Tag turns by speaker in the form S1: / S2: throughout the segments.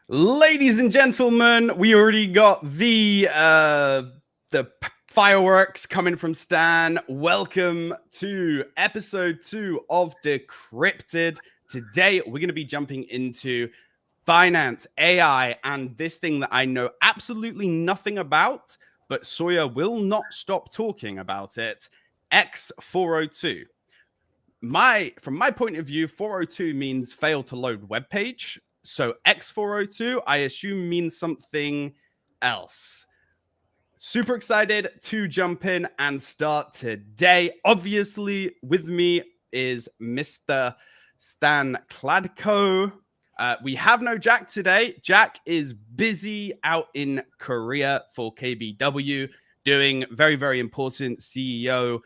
S1: Ladies and gentlemen, we already got the fireworks coming from Stan. Welcome to episode 2 of Decrypted. Today, we're going to be jumping into finance, AI, and this thing that I know absolutely nothing about, but Sawyer will not stop talking about it, x402. From my point of view, 402 means fail to load web page. So x402, I assume, means something else. Super excited to jump in and start today. Obviously, with me is Mr. Stan Kladko. We have no Jack today. Jack is busy out in Korea for KBW, doing very, very important CEO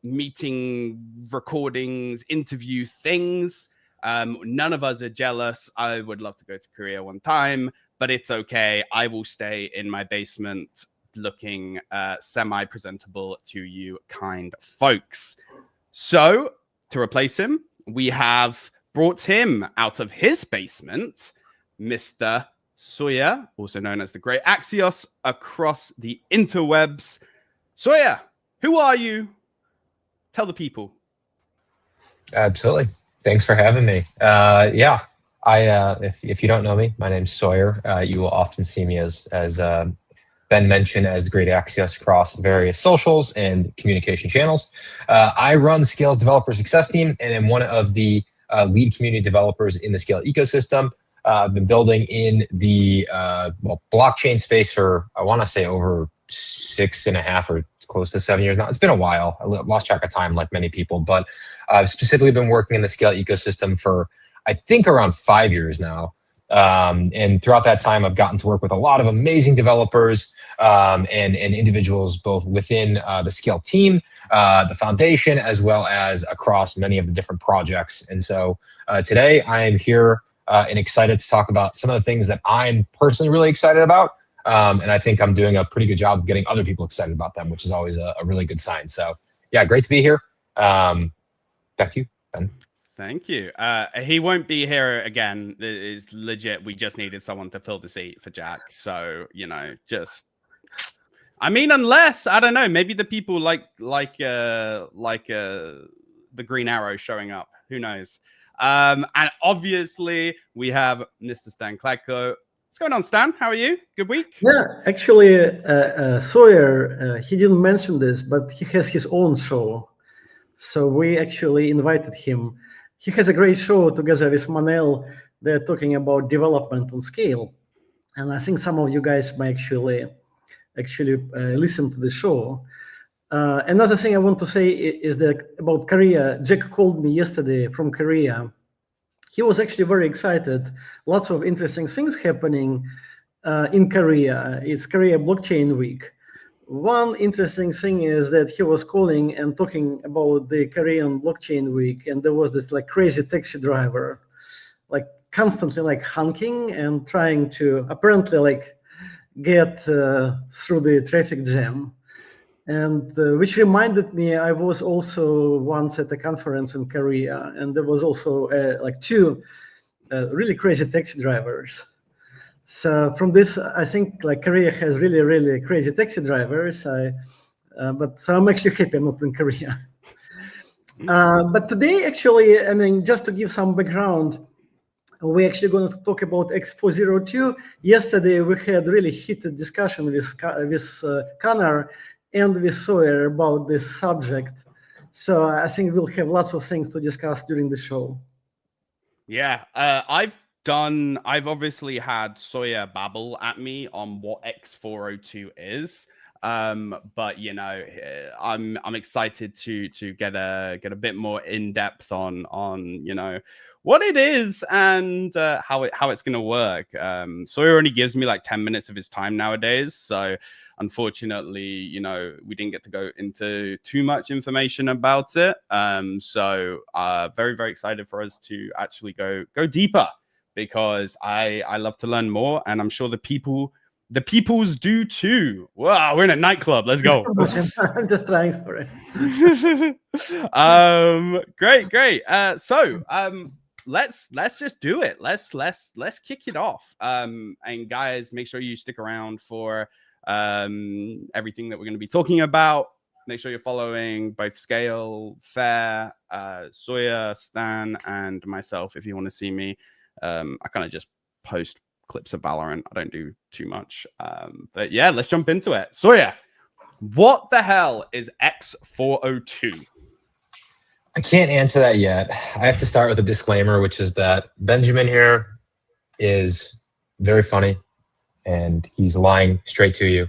S1: meeting, recordings, interview things. None of us are jealous. I would love to go to Korea one time, but it's okay. I will stay in my basement looking semi-presentable to you kind folks. So to replace him, we have brought him out of his basement, Mr. Sawyer, also known as the Great Axios across the interwebs. Sawyer, who are you? Tell the people.
S2: Absolutely. Thanks for having me. If you don't know me, my name's Sawyer. You will often see me as Ben mentioned, as the Great Axios across various socials and communication channels. I run the Scale's developer success team and am one of the lead community developers in the Scale ecosystem. I've been building in the blockchain space for, I want to say, over 6.5 or close to 7 years now. It's been a while. I lost track of time like many people, but I've specifically been working in the Scale ecosystem for, I think, around 5 years now. And throughout that time, I've gotten to work with a lot of amazing developers and individuals, both within the Scale team, the foundation, as well as across many of the different projects. And so today I am here and excited to talk about some of the things that I'm personally really excited about. And I think I'm doing a pretty good job of getting other people excited about them, which is always a really good sign. So yeah, great to be here. Back to you, Ben.
S1: Thank you. He won't be here again. It's legit. We just needed someone to fill the seat for Jack. So, unless, I don't know, maybe the people like the Green Arrow showing up. Who knows? And obviously we have Mr. Stan Kladko. What's going on, Stan? How are you? Good week?
S3: Yeah, actually, Sawyer, he didn't mention this, but he has his own show. So we actually invited him. He has a great show together with Manel. They're talking about development on Scale. And I think some of you guys may actually listen to the show. Another thing I want to say is that about Korea. Jack called me yesterday from Korea. He was actually very excited. Lots of interesting things happening in Korea. It's Korea Blockchain Week. One interesting thing is that he was calling and talking about the Korean Blockchain Week, and there was this crazy taxi driver, constantly honking and trying to apparently get through the traffic jam. And which reminded me, I was also once at a conference in Korea, and there was also two really crazy taxi drivers. So from this, I think Korea has really, really crazy taxi drivers. So I'm actually happy I'm not in Korea. But today, actually, just to give some background, we're actually going to talk about x402. Yesterday, we had really heated discussion with Connor and with Sawyer about this subject. So I think we'll have lots of things to discuss during the show.
S1: Yeah, I've obviously had Sawyer babble at me on what x402 is. But I'm excited to get a bit more in depth on what it is and how it's gonna work. Sawyer only gives me 10 minutes of his time nowadays, so unfortunately, we didn't get to go into too much information about it. So very, very excited for us to actually go deeper, because I love to learn more, and I'm sure the peoples do too. Wow, we're in a nightclub. Let's go.
S3: I'm just trying for it.
S1: Great. So let's just do it. Let's kick it off. And guys, make sure you stick around for everything that we're going to be talking about. Make sure you're following both Scale, Fair, Sawyer, Stan, and myself if you want to see me. I kind of just post clips of Valorant. I don't do too much. But yeah, let's jump into it. Sawyer, what the hell is x402?
S2: I can't answer that yet. I have to start with a disclaimer, which is that Benjamin here is very funny and he's lying straight to you.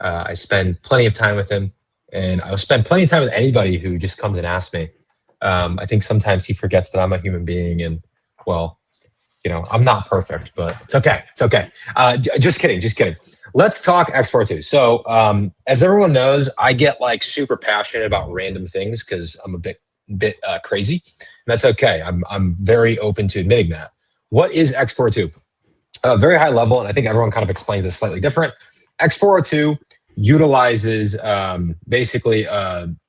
S2: I spend plenty of time with him, and I'll spend plenty of time with anybody who just comes and asks me. I think sometimes he forgets that I'm a human being, and well, you know, I'm not perfect, but it's okay. It's okay. Just kidding. Let's talk x402. So as everyone knows, I get like super passionate about random things because I'm a bit crazy. And that's okay. I'm very open to admitting that. What is x402? Very high level, and I think everyone kind of explains this slightly different. x402 utilizes basically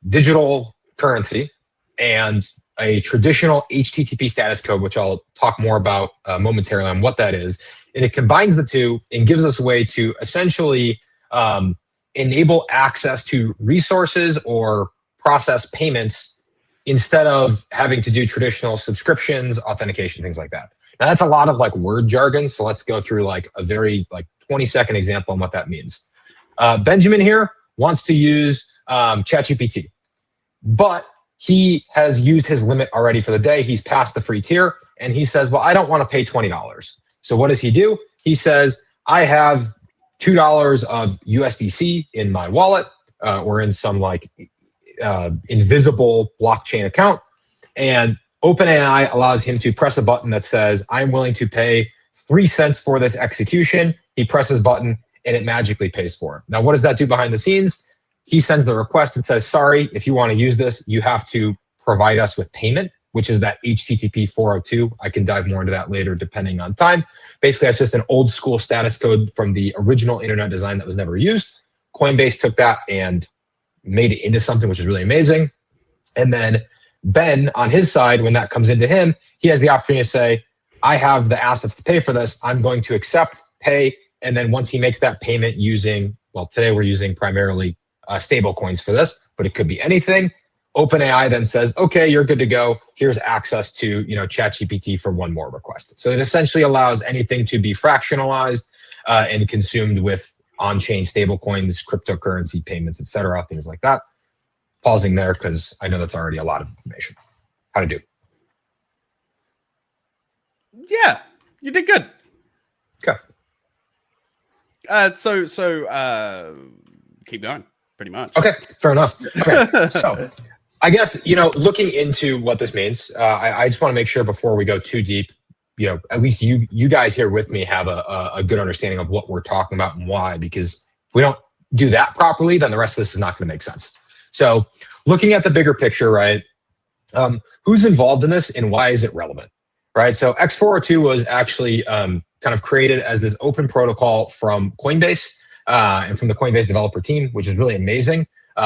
S2: digital currency and a traditional HTTP status code, which I'll talk more about momentarily on what that is. And it combines the two and gives us a way to essentially enable access to resources or process payments instead of having to do traditional subscriptions, authentication, things like that. Now that's a lot of like word jargon. So let's go through like a very 20-second example on what that means. Benjamin here wants to use ChatGPT, but he has used his limit already for the day. He's passed the free tier and he says, well, I don't want to pay $20. So what does he do? He says, I have $2 of USDC in my wallet or in some like invisible blockchain account. And OpenAI allows him to press a button that says, I'm willing to pay 3 cents for this execution. He presses button and it magically pays for it. Now, what does that do behind the scenes? He sends the request and says, sorry, if you want to use this, you have to provide us with payment, which is that HTTP 402. I can dive more into that later depending on time. Basically, that's just an old school status code from the original internet design that was never used. Coinbase took that and made it into something which is really amazing. And then Ben, on his side, when that comes into him, he has the opportunity to say, I have the assets to pay for this. I'm going to accept, pay. And then once he makes that payment using, well, today we're using primarily stable coins for this, but it could be anything. OpenAI then says, okay, you're good to go. Here's access to, ChatGPT for one more request. So it essentially allows anything to be fractionalized and consumed with on-chain stable coins, cryptocurrency payments, et cetera, things like that. Pausing there because I know that's already a lot of information. How to do?
S1: Yeah, you did good.
S2: Okay.
S1: So keep going, pretty much.
S2: Okay, fair enough. Okay, so I guess, looking into what this means, I just want to make sure before we go too deep, at least you guys here with me have a good understanding of what we're talking about and why, because if we don't do that properly, then the rest of this is not going to make sense. So looking at the bigger picture, right, who's involved in this and why is it relevant, right? So x402 was actually kind of created as this open protocol from Coinbase and from the Coinbase developer team, which is really amazing,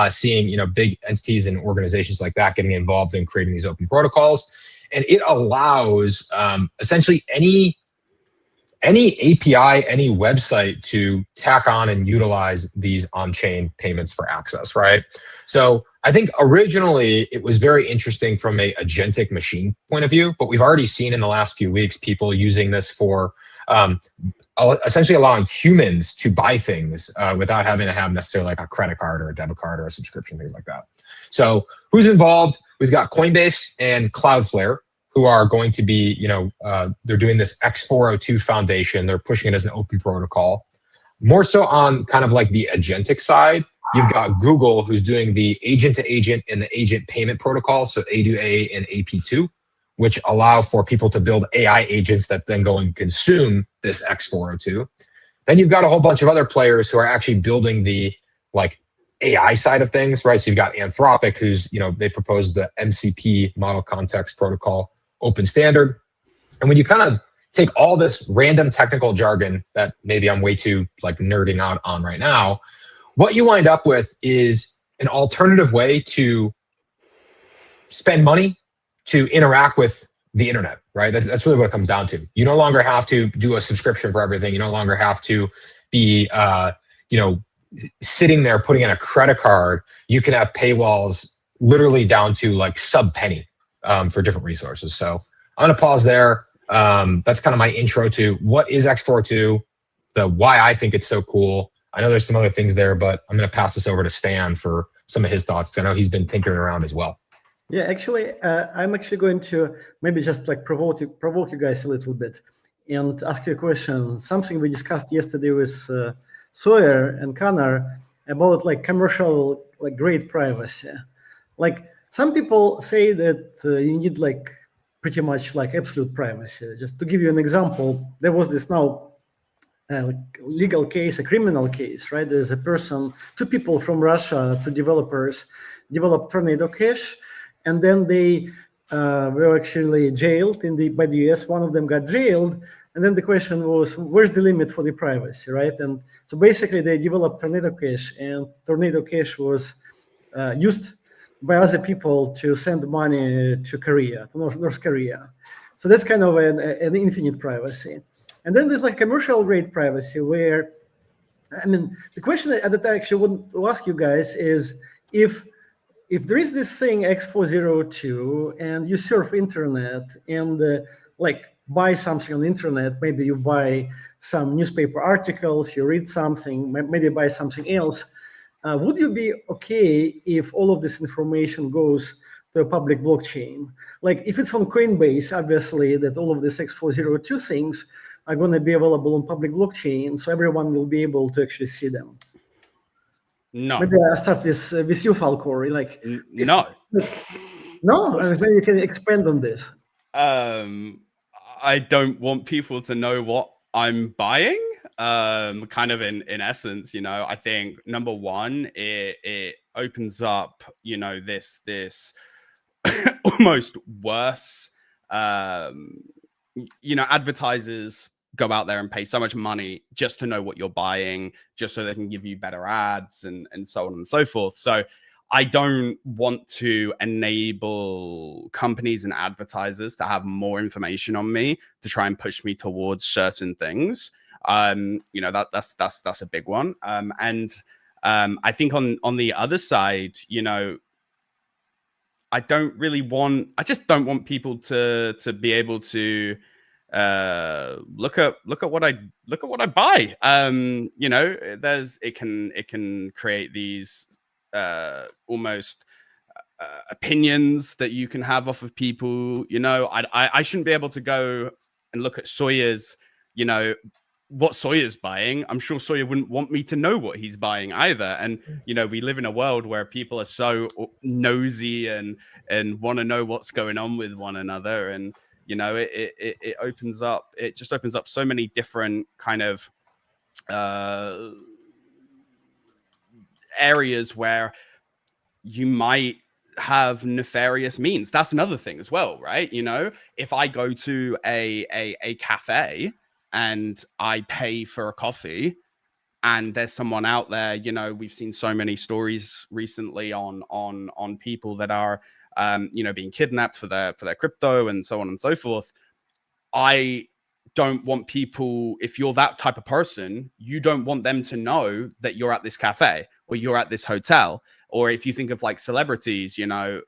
S2: seeing big entities and organizations like that getting involved in creating these open protocols. And it allows essentially any API, any website to tack on and utilize these on-chain payments for access, right? So I think originally it was very interesting from a agentic machine point of view, but we've already seen in the last few weeks people using this for essentially allowing humans to buy things without having to have necessarily like a credit card or a debit card or a subscription, things like that. So who's involved? We've got Coinbase and Cloudflare, who are going to be, they're doing this x402 foundation. They're pushing it as an open protocol. More so on kind of like the agentic side, you've got Google, who's doing the agent-to-agent and the agent payment protocol, so A2A and AP2, which allow for people to build AI agents that then go and consume this x402. Then you've got a whole bunch of other players who are actually building the like AI side of things, right? So you've got Anthropic, who's, they proposed the MCP, Model Context Protocol, open standard. And when you kind of take all this random technical jargon that maybe I'm way too like nerding out on right now, what you wind up with is an alternative way to spend money, to interact with the internet, right? That's really what it comes down to. You no longer have to do a subscription for everything. You no longer have to be, sitting there putting in a credit card. You can have paywalls literally down to like sub penny for different resources. So I'm gonna pause there. That's kind of my intro to what is x402, the why I think it's so cool. I know there's some other things there, but I'm gonna pass this over to Stan for some of his thoughts, because I know he's been tinkering around as well.
S3: Yeah, actually, I'm actually going to maybe just like provoke you guys a little bit and ask you a question. Something we discussed yesterday with Sawyer and Connor about like commercial like grade privacy. Like some people say that you need like pretty much like absolute privacy. Just to give you an example, there was this now legal case, a criminal case, right? There's a person, two people from Russia, two developers, developed Tornado Cash, and then they were actually jailed by the US. One of them got jailed, and then the question was, where's the limit for the privacy, right? And so basically they developed Tornado Cash, and Tornado Cash was used by other people to send money to Korea, to North Korea. So that's kind of an infinite privacy. And then there's like commercial grade privacy where, I mean, the question that I actually want to ask you guys is if there is this thing x402 and you surf internet and like buy something on the internet, maybe you buy some newspaper articles, you read something, maybe buy something else, would you be okay if all of this information goes to a public blockchain? Like if it's on Coinbase, obviously that all of these x402 things are going to be available on public blockchain, so everyone will be able to actually see them.
S1: No.
S3: Maybe I'll start with you, Falcor. Like,
S1: no.
S3: No? Maybe you can expand on this.
S1: I don't want people to know what I'm buying. Kind of in essence, you know, I think number one, it opens up, you know, this almost worse, you know, advertisers go out there and pay so much money just to know what you're buying, just so they can give you better ads and so on and so forth. So I don't want to enable companies and advertisers to have more information on me to try and push me towards certain things. You know, that's a big one. And I think on the other side, you know, I just don't want people to be able to look at what I buy. You know, it can create these almost opinions that you can have off of people. You know, I shouldn't be able to go and look at Sawyer's, you know, what Sawyer's buying. I'm sure Sawyer wouldn't want me to know what he's buying either. And, you know, we live in a world where people are so nosy and want to know what's going on with one another. And, you know, it just opens up so many different kind of areas where you might have nefarious means. That's another thing as well, right? You know, if I go to a cafe and I pay for a coffee and there's someone out there, you know, we've seen so many stories recently on people that are you know, being kidnapped for their crypto and so on and so forth. I don't want people, if you're that type of person, you don't want them to know that you're at this cafe or you're at this hotel. Or if you think of like celebrities, you know,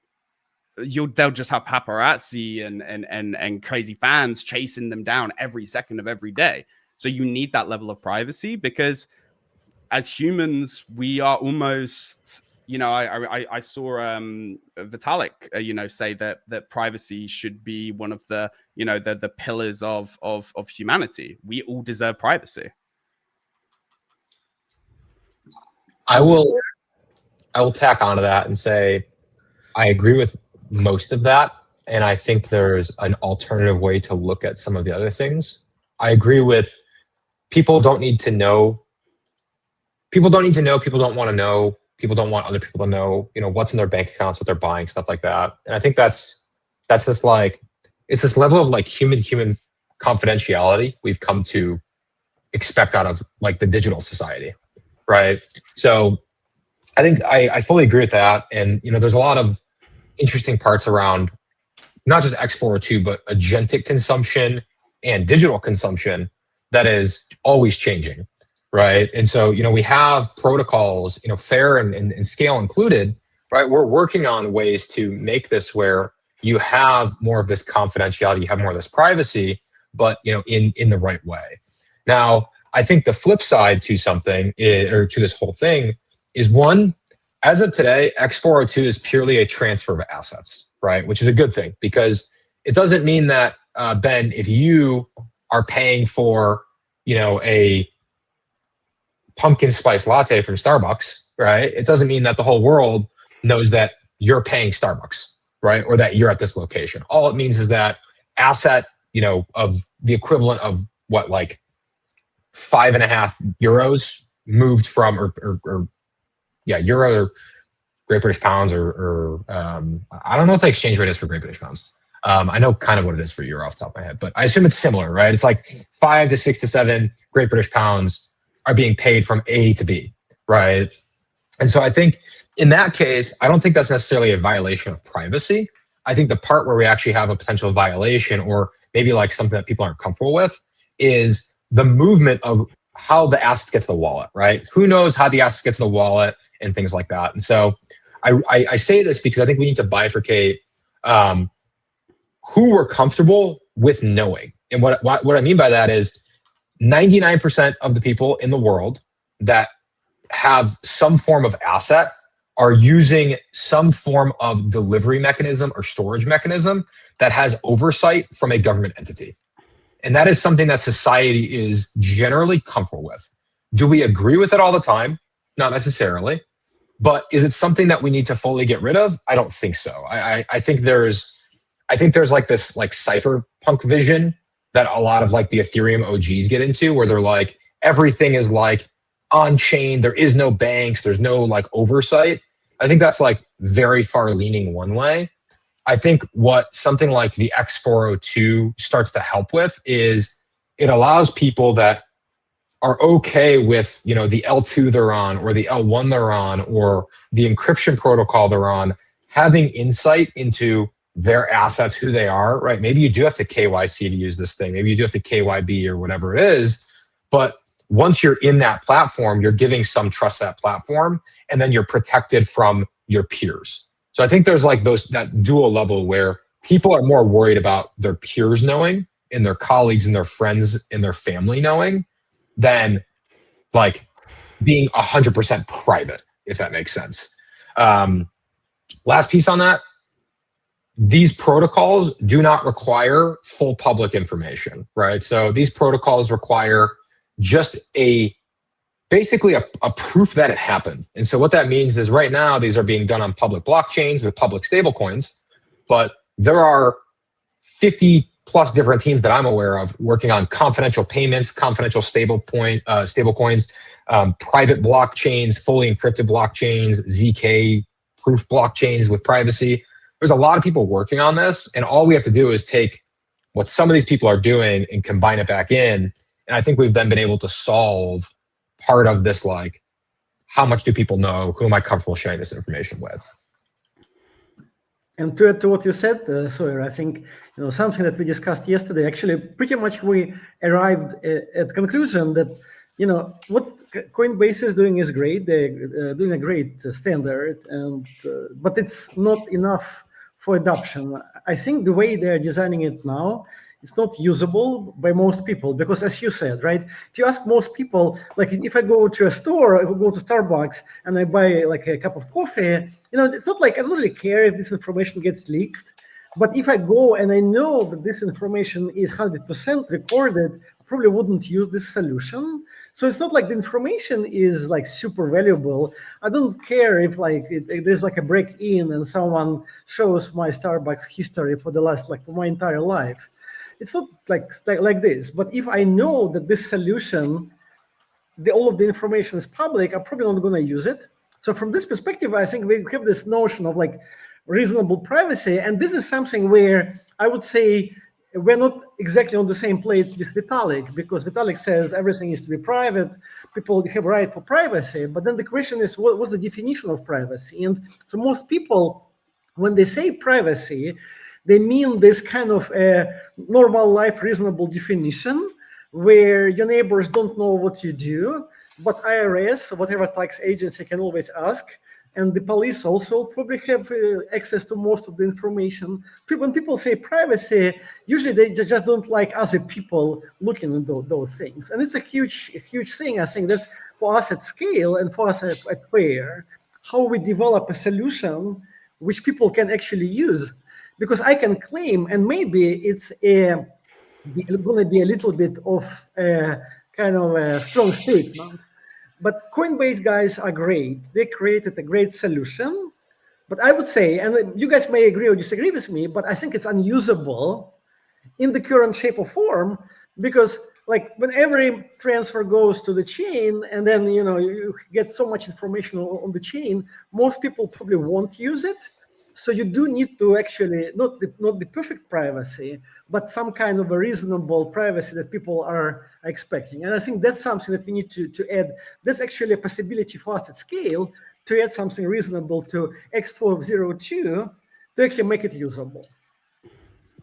S1: they'll just have paparazzi and crazy fans chasing them down every second of every day. So you need that level of privacy, because as humans, we are almost, you know, I saw Vitalik, you know, say that privacy should be one of the, you know, the pillars of humanity. We all deserve privacy.
S2: I will tack onto that and say I agree with most of that, and I think there's an alternative way to look at some of the other things. I agree with people don't need to know. People don't want to know. People don't want other people to know, you know, what's in their bank accounts, what they're buying, stuff like that. And I think that's this like, it's this level of like human confidentiality we've come to expect out of like the digital society, right? So I think I fully agree with that. And, you know, there's a lot of interesting parts around not just x402, but agentic consumption and digital consumption that is always changing, right? And so, we have protocols, fair and scale included, right? We're working on ways to make this where you have more of this confidentiality, you have more of this privacy, but, in the right way. Now, I think the flip side to something or to this whole thing is, one, as of today, x402 is purely a transfer of assets, right? Which is a good thing, because it doesn't mean that, Ben, if you are paying for, a pumpkin spice latte from Starbucks, right? It doesn't mean that the whole world knows that you're paying Starbucks, right? Or that you're at this location. All it means is that asset, of the equivalent of what, like 5.5 euros moved from, euro or Great British pounds, or I don't know what the exchange rate is for Great British pounds. I know kind of what it is for euro off the top of my head, but I assume it's similar, right? It's like 5 to 6 to 7 Great British pounds are being paid from A to B, right? And so I think in that case, I don't think that's necessarily a violation of privacy. I think the part where we actually have a potential violation, or maybe like something that people aren't comfortable with, is the movement of how the assets get to the wallet, right? Who knows how the assets get to the wallet and things like that. And so I say this because I think we need to bifurcate who we're comfortable with knowing. And what I mean by that is 99% of the people in the world that have some form of asset are using some form of delivery mechanism or storage mechanism that has oversight from a government entity. And that is something that society is generally comfortable with. Do we agree with it all the time? Not necessarily. But is it something that we need to fully get rid of? I don't think so. I think there's like this like cypherpunk vision that a lot of like the Ethereum OGs get into, where they're like, everything is like on chain. There is no banks. There's no like oversight. I think that's like very far leaning one way. I think what something like the x402 starts to help with is it allows people that are okay with, the L2 they're on, or the L1 they're on, or the encryption protocol they're on, having insight into their assets, who they are, right? Maybe you do have to KYC to use this thing. Maybe you do have to KYB or whatever it is. But once you're in that platform, you're giving some trust to that platform, and then you're protected from your peers. So I think there's like that dual level where people are more worried about their peers knowing, and their colleagues and their friends and their family knowing, than like being 100% private, if that makes sense. Last piece on that, these protocols do not require full public information, right? So these protocols require just basically a proof that it happened. And so what that means is right now, these are being done on public blockchains with public stablecoins, but there are 50 plus different teams that I'm aware of working on confidential payments, confidential stablecoins, private blockchains, fully encrypted blockchains, ZK proof blockchains with privacy. There's a lot of people working on this, and all we have to do is take what some of these people are doing and combine it back in. And I think we've then been able to solve part of this, like, how much do people know? Who am I comfortable sharing this information with?
S3: And to add to what you said, Sawyer, I think something that we discussed yesterday. Actually, pretty much we arrived at conclusion that what Coinbase is doing is great. They're doing a great standard, but it's not enough for adoption. I think the way they're designing it now, it's not usable by most people, because as you said, right? If you ask most people, like if I go to a store, I go to Starbucks and I buy like a cup of coffee, it's not like I don't really care if this information gets leaked. But if I go and I know that this information is 100% recorded, I probably wouldn't use this solution. So it's not like the information is like super valuable. I don't care if there's like a break-in and someone shows my Starbucks history for the last for my entire life. It's not like this. But if I know that this solution, all of the information is public, I'm probably not going to use it. So from this perspective, I think we have this notion of like reasonable privacy. And this is something where I would say we're not exactly on the same plate with Vitalik, because Vitalik says everything is to be private. People have a right for privacy. But then the question is, what's the definition of privacy? And so most people, when they say privacy, they mean this kind of normal life, reasonable definition, where your neighbors don't know what you do, but IRS, whatever tax agency, can always ask. And the police also probably have access to most of the information. When people say privacy, usually they just don't like other people looking at those things. And it's a huge thing. I think that's for us at scale and for us at Pair, how we develop a solution which people can actually use. Because I can claim, and maybe it's going to be a little bit of a kind of a strong statement, but Coinbase guys are great. They created a great solution. But I would say, and you guys may agree or disagree with me, but I think it's unusable in the current shape or form, because like when every transfer goes to the chain and then you get so much information on the chain, most people probably won't use it. So you do need to actually not the perfect privacy, but some kind of a reasonable privacy that people are expecting. And I think that's something that we need to add. That's actually a possibility for us at scale to add something reasonable to x402 to actually make it usable.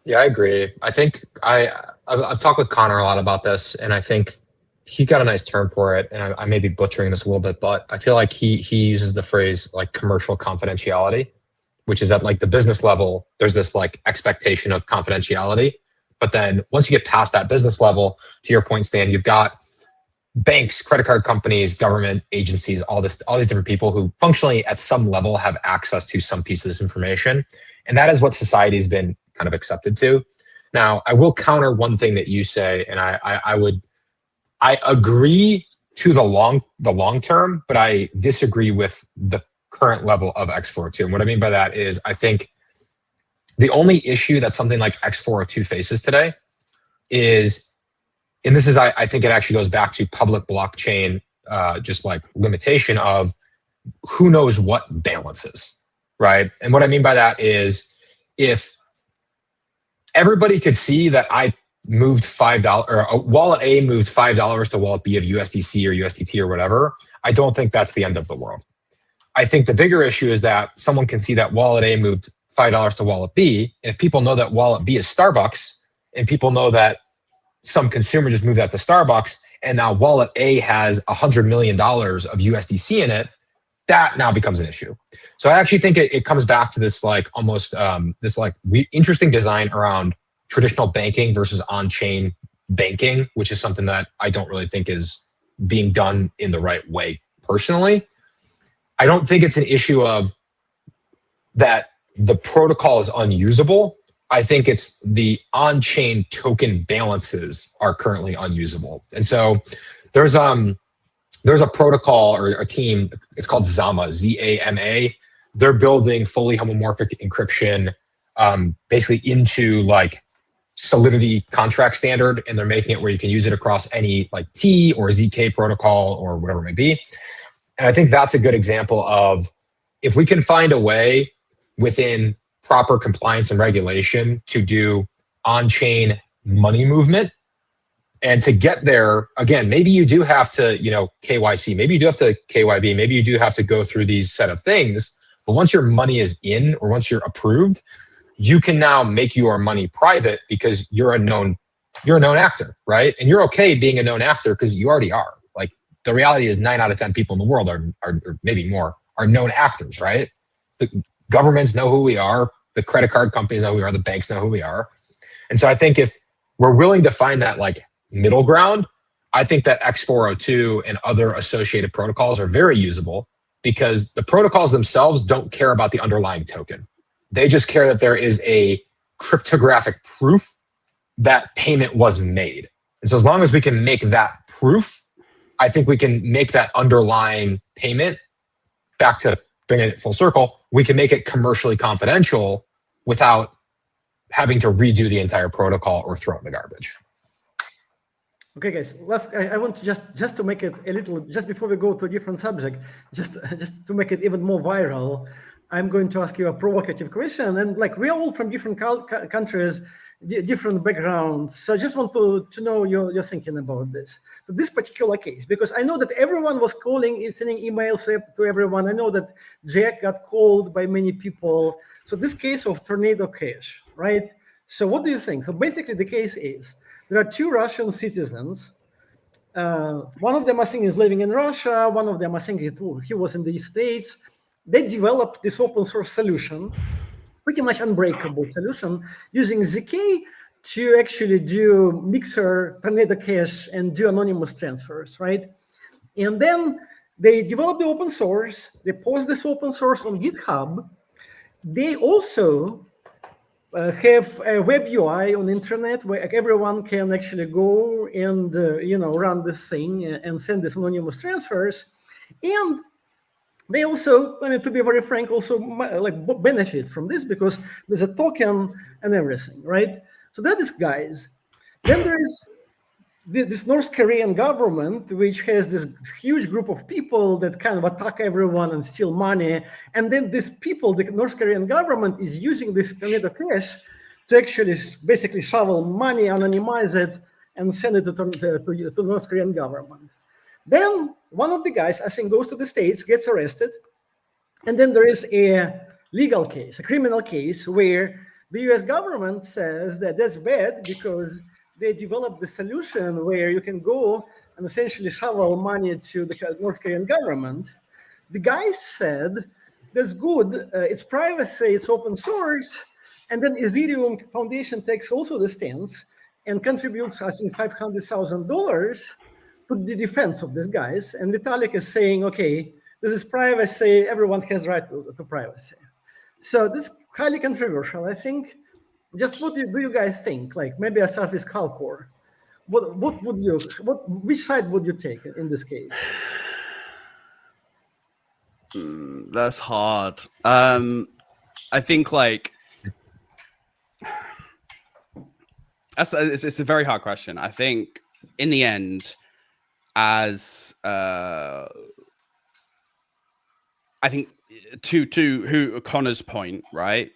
S2: Yeah, I agree. I think I've talked with Connor a lot about this, and I think he's got a nice term for it. And I may be butchering this a little bit, but I feel like he uses the phrase like commercial confidentiality, which is at like the business level, there's this like expectation of confidentiality. But then once you get past that business level, to your point, Stan, you've got banks, credit card companies, government agencies, all these different people who functionally at some level have access to some piece of this information. And that is what society has been kind of accepted to. Now, I will counter one thing that you say, and I agree to the long term, but I disagree with the current level of x402. And what I mean by that is I think the only issue that something like x402 faces today is, and this is, I think it actually goes back to public blockchain, just like limitation of who knows what balances, right? And what I mean by that is if everybody could see that I moved $5 or wallet A moved $5 to wallet B of USDC or USDT or whatever, I don't think that's the end of the world. I think the bigger issue is that someone can see that wallet A moved $5 to wallet B. And if people know that wallet B is Starbucks and people know that some consumer just moved that to Starbucks and now wallet A has $100 million of USDC in it, that now becomes an issue. So I actually think it comes back to this like almost this like interesting design around traditional banking versus on-chain banking, which is something that I don't really think is being done in the right way personally. I don't think it's an issue of that the protocol is unusable. I think it's the on-chain token balances are currently unusable. And so there's a protocol or a team, it's called Zama, Z-A-M-A. They're building fully homomorphic encryption basically into like Solidity contract standard, and they're making it where you can use it across any like T or ZK protocol or whatever it may be. And I think that's a good example of if we can find a way within proper compliance and regulation to do on-chain money movement. And to get there, again, maybe you do have to, KYC, maybe you do have to KYB, maybe you do have to go through these set of things. But once your money is in or once you're approved, you can now make your money private because you're a known actor, right? And you're okay being a known actor because you already are. Like the reality is 9 out of 10 people in the world are or maybe more, are known actors, right? The governments know who we are. The credit card companies know who we are. The banks know who we are. And so I think if we're willing to find that like middle ground, I think that x402 and other associated protocols are very usable because the protocols themselves don't care about the underlying token. They just care that there is a cryptographic proof that payment was made. And so as long as we can make that proof, I think we can make that underlying payment, back to bringing it full circle, we can make it commercially confidential without having to redo the entire protocol or throw it in the garbage.
S3: Okay, guys. I want to just to make it a little, just before we go to a different subject, just to make it even more viral, I'm going to ask you a provocative question. And like we're all from different countries, different backgrounds. So I just want to know your thinking about this. So this particular case, because I know that everyone was calling, sending emails to everyone. I know that Jack got called by many people. So this case of Tornado Cash. right? So what do you think? So basically the case is there are two Russian citizens. One of them, I think, is living in Russia. One of them, I think, he was in the States. They developed this open source solution, pretty much unbreakable solution, using ZK to actually do mixer, tornado cache, and do anonymous transfers, right? And then they developed the open source. They post this open source on GitHub. They also have a web UI on internet where everyone can actually go and run this thing and send these anonymous transfers. And they also, I mean, to be very frank, also benefit from this because there's a token and everything, right? So that is guys. Then there is this North Korean government, which has this huge group of people that kind of attack everyone and steal money. And then these people, the North Korean government is using this tornado cache to actually basically shovel money, anonymize it, and send it to the North Korean government. Then one of the guys, I think, goes to the States, gets arrested. And then there is a legal case, a criminal case, where the US government says that that's bad because they developed the solution where you can go and essentially shovel money to the North Korean government. The guy said, that's good, it's privacy, it's open source. And then Ethereum Foundation takes also the stance and contributes, I think, $500,000 to the defense of these guys. And Vitalik is saying, okay, this is privacy, everyone has right to privacy. So this is highly controversial, I think. Just what do you guys think? Like maybe I start with Kalkor. Which side would you take in this case?
S1: That's hard. I think like it's a very hard question. I think in the end, as I think to Connor's point, right?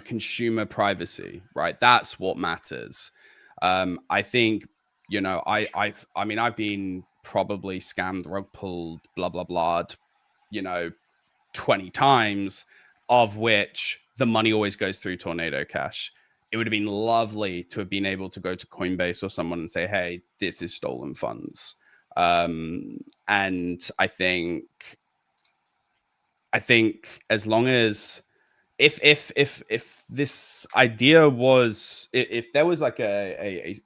S1: Consumer privacy, right? That's what matters. I think, I've been probably scammed, rug pulled, blah, blah, blah, 20 times, of which the money always goes through Tornado Cash. It would have been lovely to have been able to go to Coinbase or someone and say, hey, this is stolen funds. And I think as long as if this idea was, if there was like a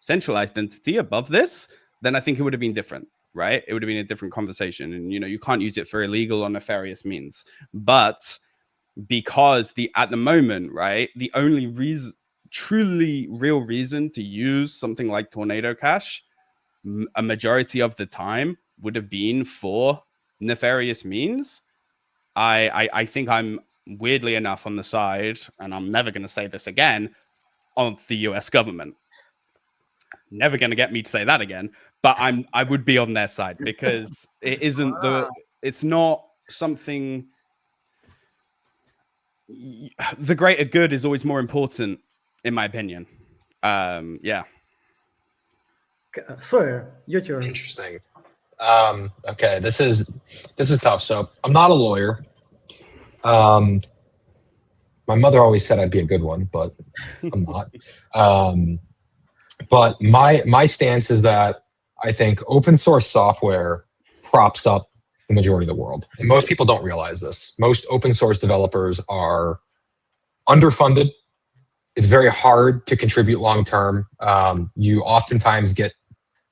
S1: centralized entity above this, then I think it would have been different, right? It would have been a different conversation. And, you can't use it for illegal or nefarious means. But because at the moment, right, the only truly real reason to use something like Tornado Cash, a majority of the time would have been for nefarious means. I think I'm weirdly enough on the side, and I'm never going to say this again, of the US government. Never going to get me to say that again, but I would be on their side because it isn't it's not something. The greater good is always more important, in my opinion. Yeah.
S3: Sawyer, your turn.
S2: Interesting. Okay, this is tough. So I'm not a lawyer. My mother always said I'd be a good one, but I'm not. But my stance is that I think open source software props up the majority of the world. And most people don't realize this. Most open source developers are underfunded. It's very hard to contribute long term. You oftentimes get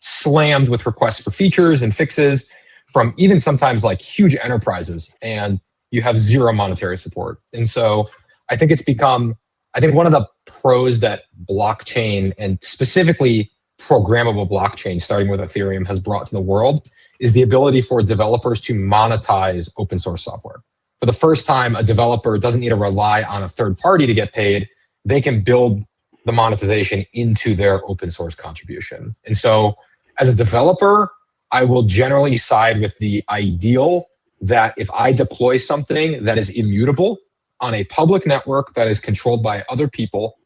S2: slammed with requests for features and fixes from even sometimes like huge enterprises, and you have zero monetary support. And so I think it's become, I think one of the pros that blockchain, and specifically programmable blockchain, starting with Ethereum, has brought to the world is the ability for developers to monetize open source software. For the first time, a developer doesn't need to rely on a third party to get paid. They can build the monetization into their open source contribution. And so as a developer, I will generally side with the ideal that if I deploy something that is immutable on a public network that is controlled by other people,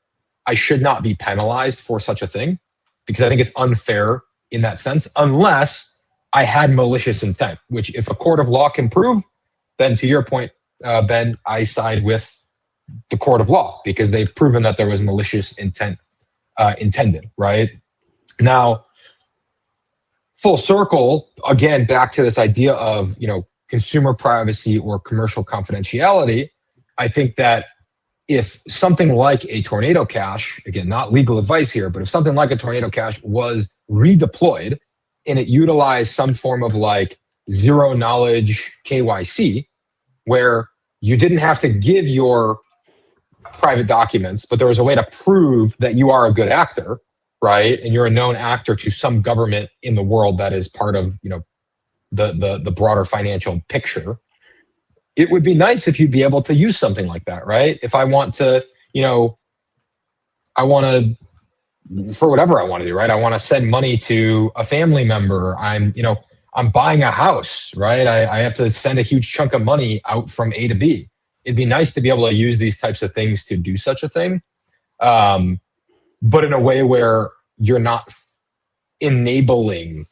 S2: I should not be penalized for such a thing, because I think it's unfair in that sense, unless I had malicious intent, which if a court of law can prove, then to your point, Ben, I side with the court of law because they've proven that there was malicious intent intended, right? Now, full circle, again, back to this idea of, consumer privacy or commercial confidentiality. I think that if something like a tornado cache, again, not legal advice here, but if something like a tornado cache was redeployed and it utilized some form of like zero knowledge KYC, where you didn't have to give your private documents, but there was a way to prove that you are a good actor, right? And you're a known actor to some government in the world that is part of, the broader financial picture. It would be nice if you'd be able to use something like that, right? If I want to, for whatever I want to do, right? I want to send money to a family member. I'm buying a house, right? I have to send a huge chunk of money out from A to B. It'd be nice to be able to use these types of things to do such a thing. But in a way where you're not enabling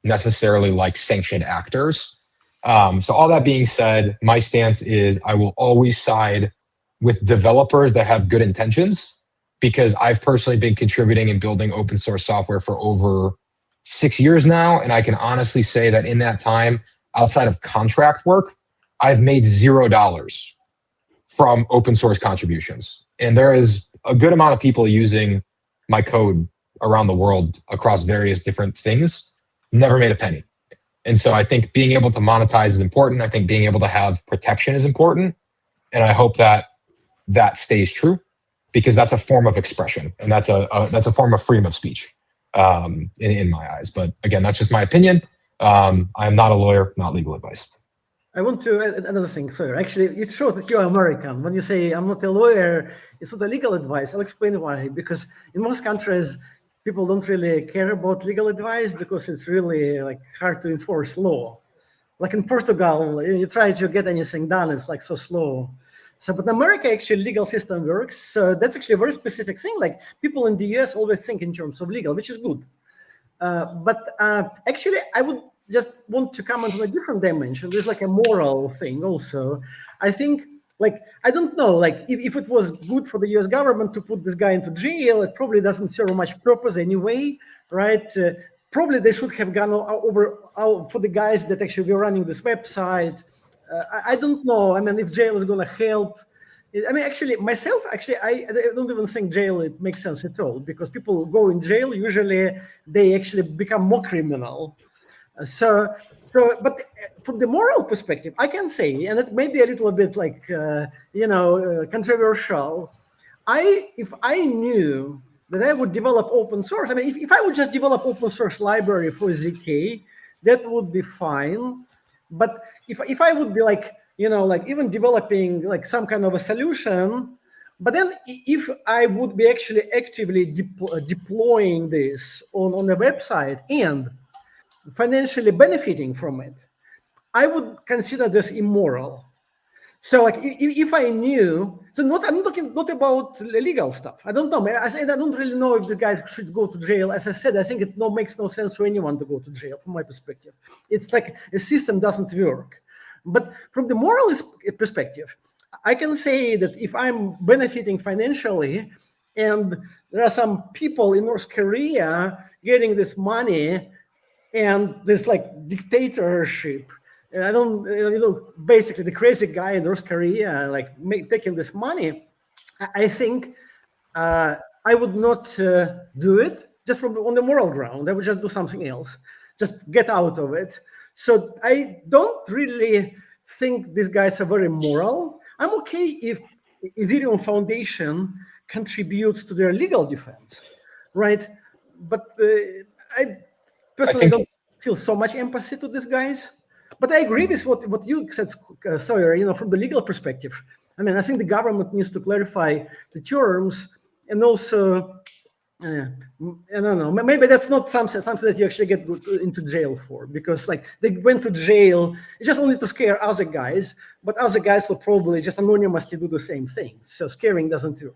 S2: necessarily like sanctioned actors. So all that being said, my stance is I will always side with developers that have good intentions, because I've personally been contributing and building open source software for over 6 years now. And I can honestly say that in that time, outside of contract work, I've made $0 from open source contributions. And there is a good amount of people using my code around the world across various different things. Never made a penny. And so I think being able to monetize is important. I think being able to have protection is important. And I hope that that stays true, because that's a form of expression, and that's a form of freedom of speech in my eyes. But again, that's just my opinion. I'm not a lawyer, not legal advice.
S3: I want to add another thing, sir. Actually, it shows that you're American. When you say, I'm not a lawyer, it's not a legal advice. I'll explain why. Because in most countries, people don't really care about legal advice because it's really like hard to enforce law. Like in Portugal, you try to get anything done, it's like so slow. So, but in America, actually, legal system works. So that's actually a very specific thing. Like people in the US always think in terms of legal, which is good. But actually, I would just want to comment on a different dimension. There's like a moral thing also. I think, like, I don't know, like if it was good for the US government to put this guy into jail, it probably doesn't serve much purpose anyway, right? Probably they should have gone over for the guys that actually were running this website. I don't know. I mean, if jail is going to help. I mean, actually, myself, I don't even think jail, it makes sense at all, because people go in jail, usually they actually become more criminal. But from the moral perspective, I can say, and it may be a little bit like, controversial. If I knew that I would develop open source, I mean, if I would just develop open source library for ZK, that would be fine. But if I would be like, like even developing like some kind of a solution, but then if I would be actually actively deploying this on a website and financially benefiting from it, I would consider this immoral. So like if I knew, so I'm talking not about legal stuff. I don't know. I don't really know if the guys should go to jail. As I said, I think it makes no sense for anyone to go to jail from my perspective. It's like a system doesn't work. But from the moral perspective, I can say that if I'm benefiting financially and there are some people in North Korea getting this money and this like dictatorship, and I don't, basically the crazy guy in North Korea like taking this money, I think I would not do it just on the moral ground. I would just do something else, just get out of it. So I don't really think these guys are very moral. I'm okay if Ethereum Foundation contributes to their legal defense, right? But I personally don't feel so much empathy to these guys. But I agree with what you said, Sawyer, from the legal perspective. I mean, I think the government needs to clarify the terms, and also, I don't know, maybe that's not something that you actually get into jail for, because like they went to jail just only to scare other guys, but other guys will probably just anonymously do the same thing. So scaring doesn't work.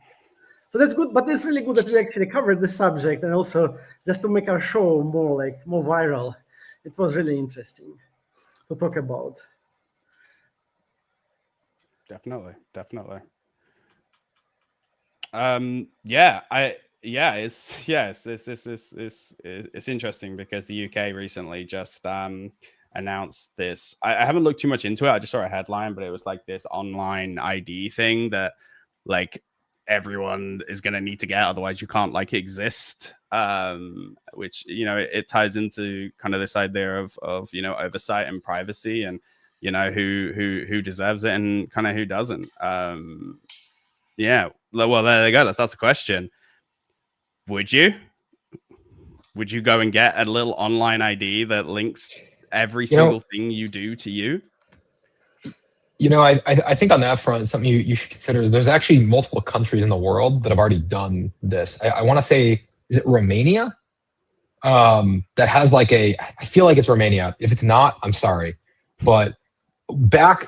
S3: So that's good, but it's really good that we actually covered this subject, and also just to make our show more viral. It was really interesting to talk about.
S1: Definitely. It's interesting because the UK recently just announced this. I haven't looked too much into it. I just saw a headline, but it was like this online ID thing that like everyone is going to need to get, otherwise you can't like exist. Which, you know, it ties into kind of this idea of you know, oversight and privacy, and you know, who deserves it and kind of who doesn't. Yeah, well, there you go. That's the question. Would you go and get a little online ID that links every single thing you do to you?
S2: You know, I think on that front, something you should consider is there's actually multiple countries in the world that have already done this. I want to say, is it Romania? That has like I feel like it's Romania. If it's not, I'm sorry. But back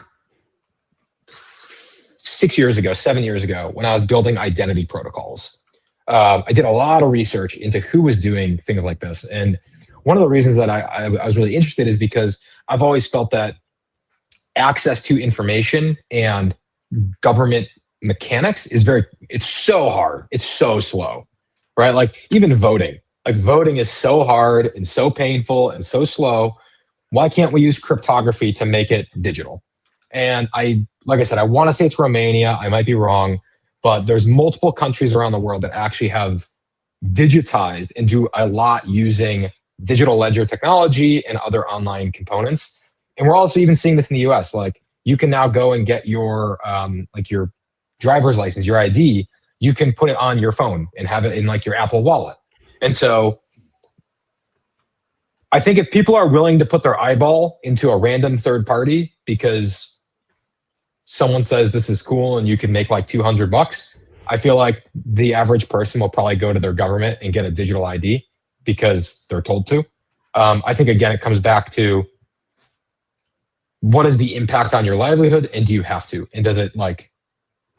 S2: 7 years ago, when I was building identity protocols, I did a lot of research into who was doing things like this. And one of the reasons that I was really interested is because I've always felt that access to information and government mechanics it's so hard. It's so slow, right? Like even voting is so hard and so painful and so slow. Why can't we use cryptography to make it digital? And like I said, I want to say it's Romania. I might be wrong, but there's multiple countries around the world that actually have digitized and do a lot using digital ledger technology and other online components. And we're also even seeing this in the US. Like you can now go and get your like your driver's license, your ID, you can put it on your phone and have it in like your Apple Wallet. And so I think if people are willing to put their eyeball into a random third party because someone says this is cool and you can make like $200, I feel like the average person will probably go to their government and get a digital ID because they're told to. I think, again, it comes back to what is the impact on your livelihood, and do you have to? And does it like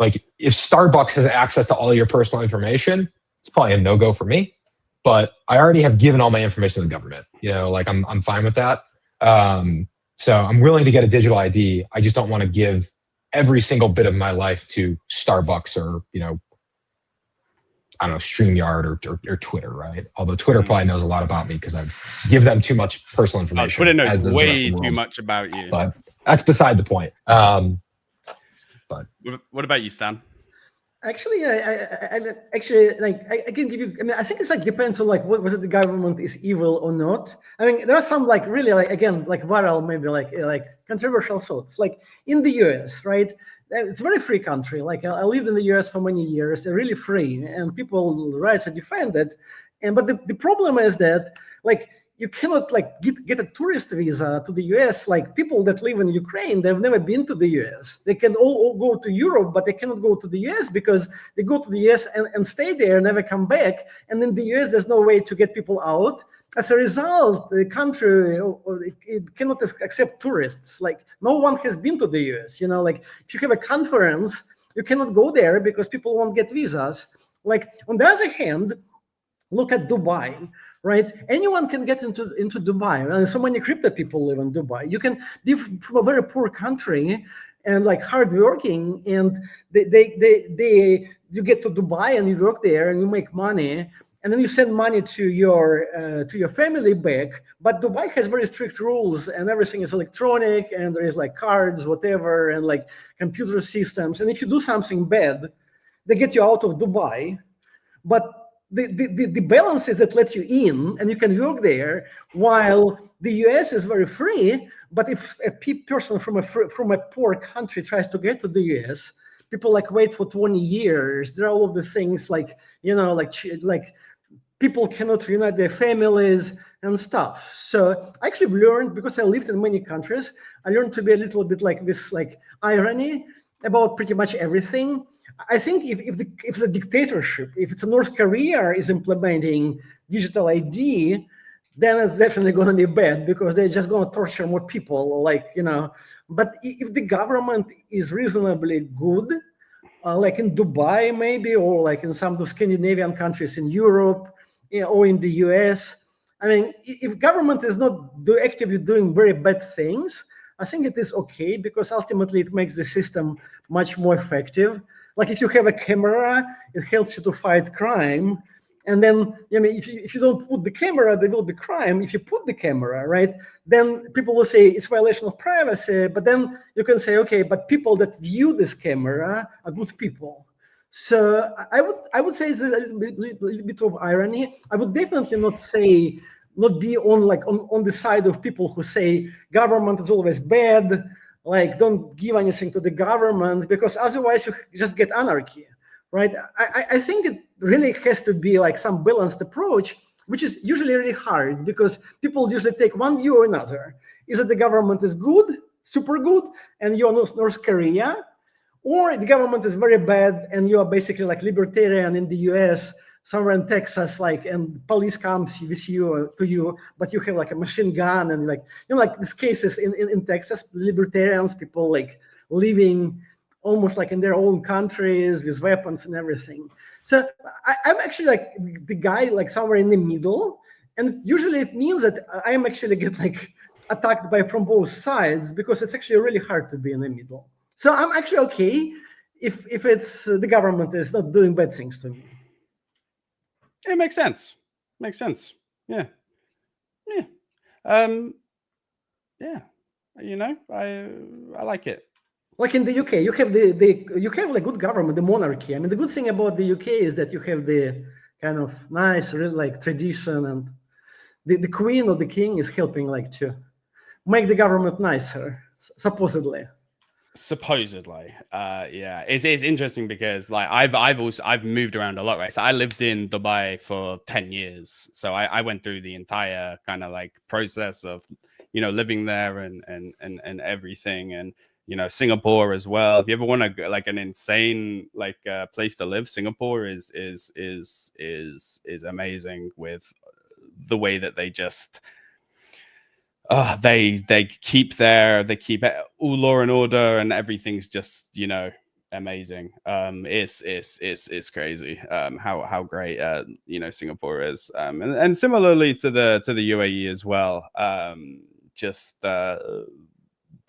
S2: if Starbucks has access to all your personal information, it's probably a no-go for me. But I already have given all my information to the government. You know, like I'm fine with that. So I'm willing to get a digital ID. I just don't want to give every single bit of my life to Starbucks or, you know, I don't know, StreamYard or Twitter, right? Although Twitter probably knows a lot about me because I've give them too much personal information.
S1: Twitter knows way too much about you.
S2: But that's beside the point. But
S1: what about you, Stan?
S3: Actually, I can give you. I mean, I think it's like depends on like whether the government is evil or not. I mean, there are some like really like again like viral, maybe like controversial thoughts. Like in the US, right? It's a very free country. Like I lived in the US for many years. They're really free, and people rights are defended. But the problem is that like you cannot like get a tourist visa to the US. Like people that live in Ukraine, they've never been to the US. They can all go to Europe, but they cannot go to the US because they go to the US and stay there, never come back. And in the US, there's no way to get people out. As a result, the country it cannot accept tourists. Like no one has been to the US. You know, like if you have a conference, you cannot go there because people won't get visas. Like on the other hand, look at Dubai, right? Anyone can get into Dubai. And so many crypto people live in Dubai. You can be from a very poor country and like hardworking, and you get to Dubai and you work there and you make money. And then you send money to your family back. But Dubai has very strict rules, and everything is electronic, and there is like cards, whatever, and like computer systems. And if you do something bad, they get you out of Dubai. But the balance is that let you in, and you can work there, while the US is very free. But if a person from a poor country tries to get to the US, people like wait for 20 years. There are all of the things like, you know, like people cannot reunite their families and stuff. So I actually learned, because I lived in many countries, I learned to be a little bit like this, like irony about pretty much everything. I think if the dictatorship, if it's a North Korea is implementing digital ID, then it's definitely going to be bad because they're just going to torture more people, like, you know. But if the government is reasonably good, like in Dubai maybe, or like in some of the Scandinavian countries in Europe, you know, or in the US, I mean, if government is not actively doing very bad things, I think it is okay because ultimately it makes the system much more effective. Like if you have a camera, it helps you to fight crime. And then, if you don't put the camera, there will be crime. If you put the camera, right, then people will say it's violation of privacy. But then you can say, okay, but people that view this camera are good people. So I would say it's a little bit of irony. I would definitely not be on the side of people who say government is always bad, like don't give anything to the government, because otherwise you just get anarchy, right? I think it really has to be like some balanced approach, which is usually really hard because people usually take one view or another. Either the government is good, super good, and you're North Korea, or the government is very bad and you are basically like libertarian in the US, somewhere in Texas, like, and police comes with you to you, but you have like a machine gun and like, like these cases in Texas, libertarians, people like living almost like in their own countries with weapons and everything. So I'm actually like the guy like somewhere in the middle, and usually it means that I am actually get like attacked from both sides because it's actually really hard to be in the middle. So I'm actually okay if it's the government is not doing bad things to me.
S1: It makes sense. Makes sense. Yeah. Yeah. Yeah. I like it.
S3: Like in the UK, you have you have like good government, the monarchy. I mean, the good thing about the UK is that you have the kind of nice, really like tradition, and the queen or the king is helping like to make the government nicer, supposedly.
S1: Yeah, it's interesting because like I've moved around a lot, right? So I lived in Dubai for 10 years, so I went through the entire kind of like process of living there and everything, and Singapore as well. If you ever want to like an insane like place to live, Singapore is amazing with the way that they just they keep all law and order, and everything's just amazing. It's crazy how great Singapore is, and similarly to the UAE as well. Just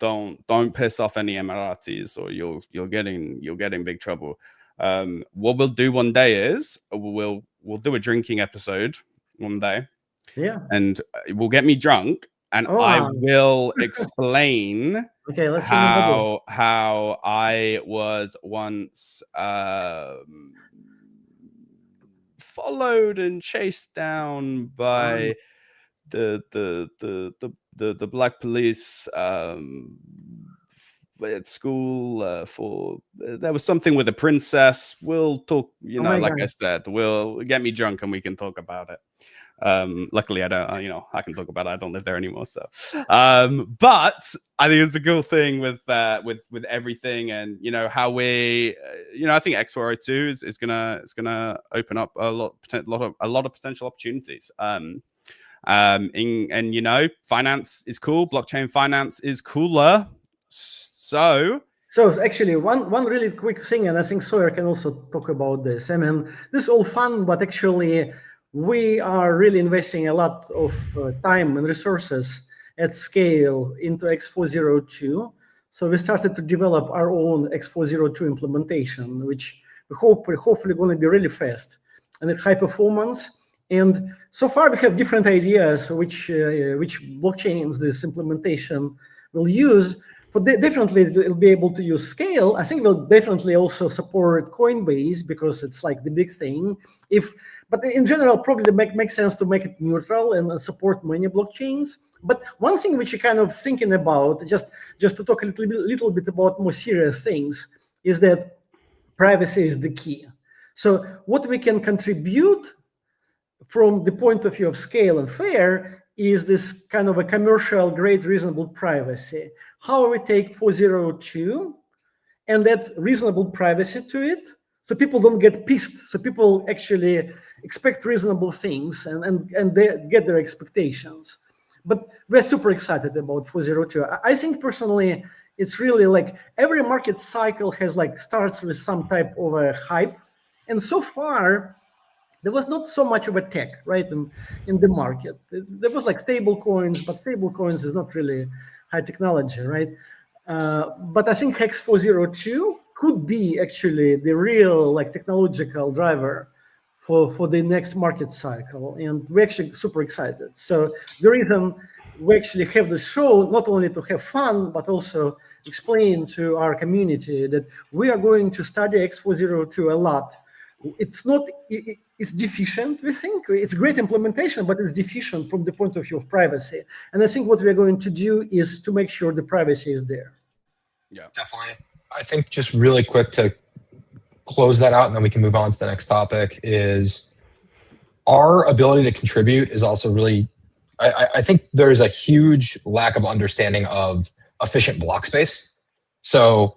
S1: don't piss off any Emiratis, or you'll get in big trouble. What we'll do one day is we'll do a drinking episode one day, and we'll get me drunk. And I will explain how I was once followed and chased down by the black police at school for there was something with a princess. We'll talk, like I said, we'll get me drunk and we can talk about it. Luckily I don't, I can talk about it. I don't live there anymore. So, but I think it's a cool thing with everything, and how we, I think x402 is gonna open up a lot of potential opportunities. Finance is cool. Blockchain finance is cooler. So
S3: actually one really quick thing, and I think Sawyer can also talk about this. I mean, this is all fun, but actually we are really investing a lot of time and resources at scale into x402. So we started to develop our own x402 implementation, which we hopefully going to be really fast and high performance. And so far we have different ideas which blockchains this implementation will use. But definitely it'll be able to use Scale. I think we'll definitely also support Coinbase because it's like the big thing. But in general, probably makes sense to make it neutral and support many blockchains. But one thing which you're kind of thinking about, just to talk a little bit about more serious things, is that privacy is the key. So what we can contribute from the point of view of Scale and Fair is this kind of a commercial grade reasonable privacy. How we take 402 and that reasonable privacy to it, so people don't get pissed, so people actually expect reasonable things and they get their expectations. But we're super excited about 402. I think personally, it's really like every market cycle has like starts with some type of a hype, and so far there was not so much of a tech, right, in the market. There was like stable coins, but stable coins is not really high technology, right? But I think Hex 402 could be actually the real like technological driver for the next market cycle, and we're actually super excited. So the reason we actually have the show not only to have fun, but also explain to our community that we are going to study x402 a lot. It's not, it's deficient, we think. It's great implementation, but it's deficient from the point of view of privacy. And I think what we're going to do is to make sure the privacy is there.
S2: Yeah, definitely. I think just really quick to close that out, and then we can move on to the next topic, is our ability to contribute is also really, I think there's a huge lack of understanding of efficient block space. So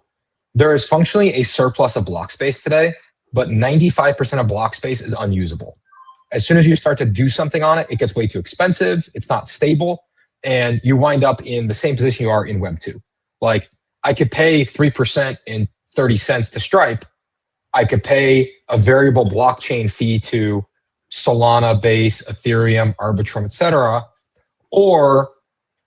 S2: there is functionally a surplus of block space today, but 95% of block space is unusable. As soon as you start to do something on it, it gets way too expensive, it's not stable, and you wind up in the same position you are in Web 2. Like, I could pay 3% and 30 cents to Stripe. I could pay a variable blockchain fee to Solana, Base, Ethereum, Arbitrum, etc., or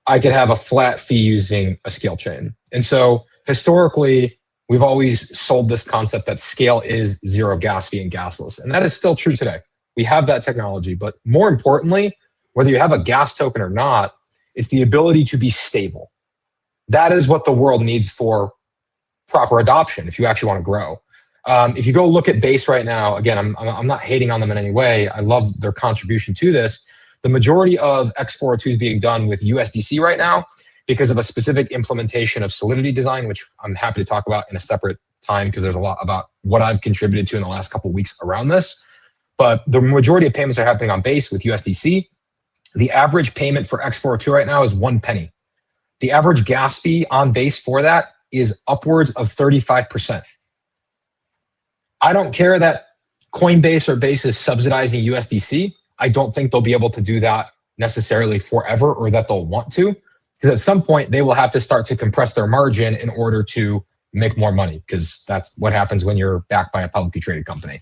S2: I could have a flat fee using a scale chain. And so historically, we've always sold this concept that scale is zero gas fee and gasless. And that is still true today. We have that technology, but more importantly, whether you have a gas token or not, it's the ability to be stable. That is what the world needs for proper adoption if you actually want to grow. If you go look at Base right now, again, I'm not hating on them in any way. I love their contribution to this. The majority of x402 is being done with USDC right now because of a specific implementation of Solidity design, which I'm happy to talk about in a separate time because there's a lot about what I've contributed to in the last couple of weeks around this. But the majority of payments are happening on Base with USDC. The average payment for x402 right now is 1 penny. The average gas fee on Base for that is upwards of 35%. I don't care that Coinbase or Base is subsidizing USDC. I don't think they'll be able to do that necessarily forever, or that they'll want to, because at some point they will have to start to compress their margin in order to make more money, because that's what happens when you're backed by a publicly traded company,